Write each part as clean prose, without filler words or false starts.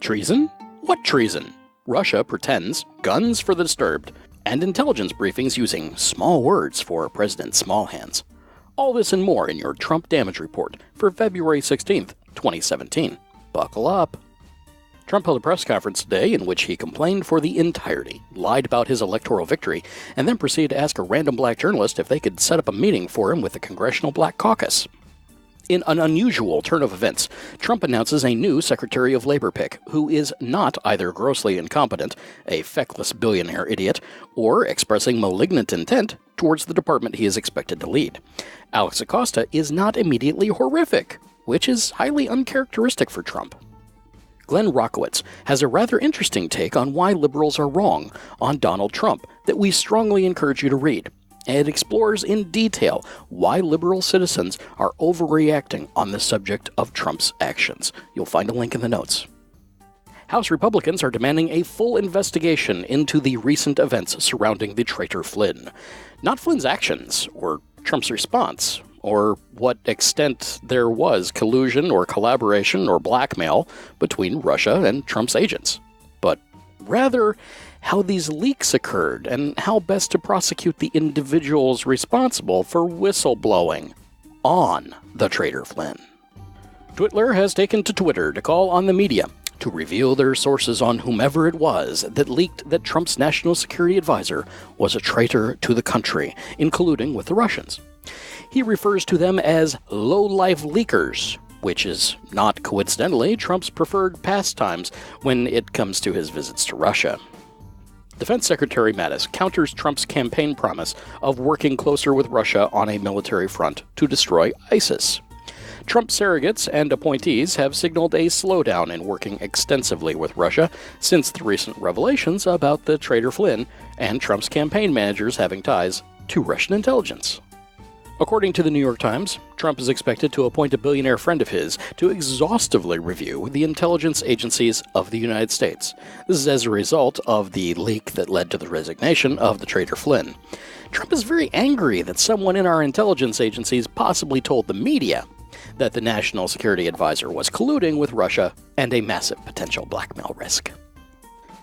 Treason? What treason? Russia pretends, guns for the disturbed, and intelligence briefings using small words for President Small Hands. All this and more in your Trump Damage Report for February 16th, 2017. Buckle up. Trump held a press conference today in which he complained for the entirety, lied about his electoral victory, and then proceeded to ask a random black journalist if they could set up a meeting for him with the Congressional Black Caucus. In an unusual turn of events, Trump announces a new Secretary of Labor pick, who is not either grossly incompetent, a feckless billionaire idiot, or expressing malignant intent towards the department he is expected to lead. Alex Acosta is not immediately horrific, which is highly uncharacteristic for Trump. Glenn Rockowitz has a rather interesting take on why liberals are wrong on Donald Trump that we strongly encourage you to read. It explores in detail why liberal citizens are overreacting on the subject of Trump's actions. You'll find a link in the notes. House Republicans are demanding a full investigation into the recent events surrounding the traitor Flynn. Not Flynn's actions, or Trump's response, or what extent there was collusion or collaboration or blackmail between Russia and Trump's agents, but rather how these leaks occurred and how best to prosecute the individuals responsible for whistleblowing on the traitor Flynn. Twitler has taken to Twitter to call on the media to reveal their sources on whomever it was that leaked that Trump's national security advisor was a traitor to the country, in colluding with the Russians. He refers to them as low-life leakers, which is not coincidentally Trump's preferred pastimes when it comes to his visits to Russia. Defense Secretary Mattis counters Trump's campaign promise of working closer with Russia on a military front to destroy ISIS. Trump surrogates and appointees have signaled a slowdown in working extensively with Russia since the recent revelations about the traitor Flynn and Trump's campaign managers having ties to Russian intelligence. According to the New York Times, Trump is expected to appoint a billionaire friend of his to exhaustively review the intelligence agencies of the United States. This is as a result of the leak that led to the resignation of the traitor Flynn. Trump is very angry that someone in our intelligence agencies possibly told the media that the national security advisor was colluding with Russia and a massive potential blackmail risk.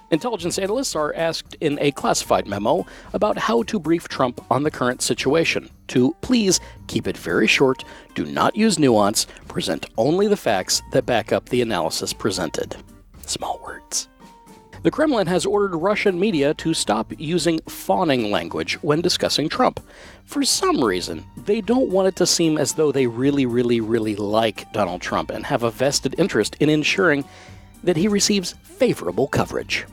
Intelligence analysts are asked in a classified memo about how to brief Trump on the current situation. To please keep it very short, do not use nuance, present only the facts that back up the analysis presented. Small words. The Kremlin has ordered Russian media to stop using fawning language when discussing Trump. For some reason, they don't want it to seem as though they really like Donald Trump and have a vested interest in ensuring that he receives favorable coverage.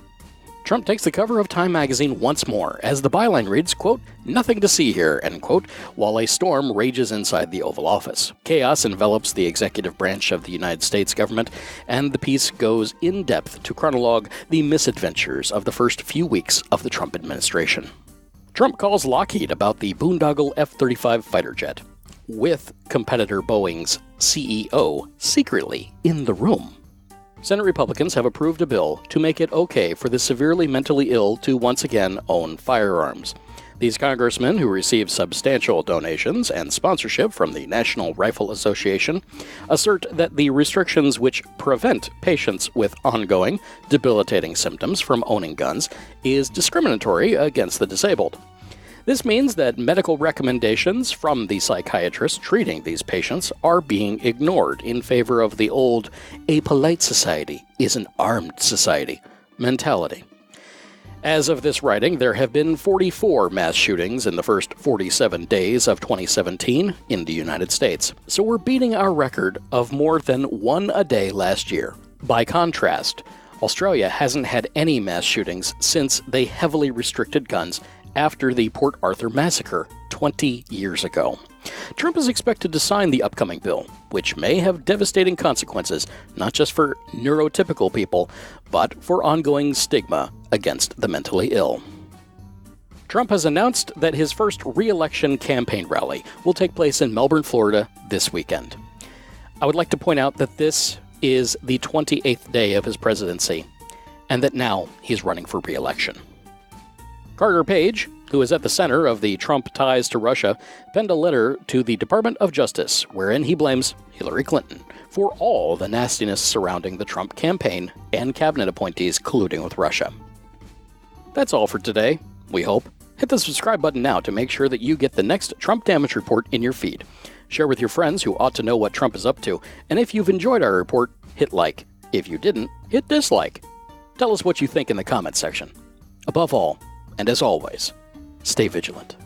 Trump takes the cover of Time magazine once more, as the byline reads, quote, "Nothing to see here," end quote, while a storm rages inside the Oval Office. Chaos envelops the executive branch of the United States government, and the piece goes in depth to chronologue the misadventures of the first few weeks of the Trump administration. Trump calls Lockheed about the boondoggle F-35 fighter jet, with competitor Boeing's CEO secretly in the room. Senate Republicans have approved a bill to make it okay for the severely mentally ill to once again own firearms. These congressmen, who receive substantial donations and sponsorship from the National Rifle Association, assert that the restrictions which prevent patients with ongoing, debilitating symptoms from owning guns is discriminatory against the disabled. This means that medical recommendations from the psychiatrists treating these patients are being ignored in favor of the old, "a polite society is an armed society" mentality. As of this writing, there have been 44 mass shootings in the first 47 days of 2017 in the United States, so we're beating our record of more than one a day last year. By contrast, Australia hasn't had any mass shootings since they heavily restricted guns after the Port Arthur massacre 20 years ago. Trump is expected to sign the upcoming bill, which may have devastating consequences not just for neurotypical people, but for ongoing stigma against the mentally ill. Trump has announced that his first Reelection campaign rally will take place in Melbourne, Florida this weekend. I would like to point out that this is the 28th day of his presidency, and that now he's running for re-election. Carter Page, who is at the center of the Trump ties to Russia, penned a letter to the Department of Justice wherein he blames Hillary Clinton for all the nastiness surrounding the Trump campaign and cabinet appointees colluding with Russia. That's all for today, we hope. Hit the subscribe button now to make sure that you get the next Trump Damage Report in your feed. Share with your friends who ought to know what Trump is up to, and if you've enjoyed our report, hit like. If you didn't, hit dislike. Tell us what you think in the comments section. Above all, and as always, stay vigilant.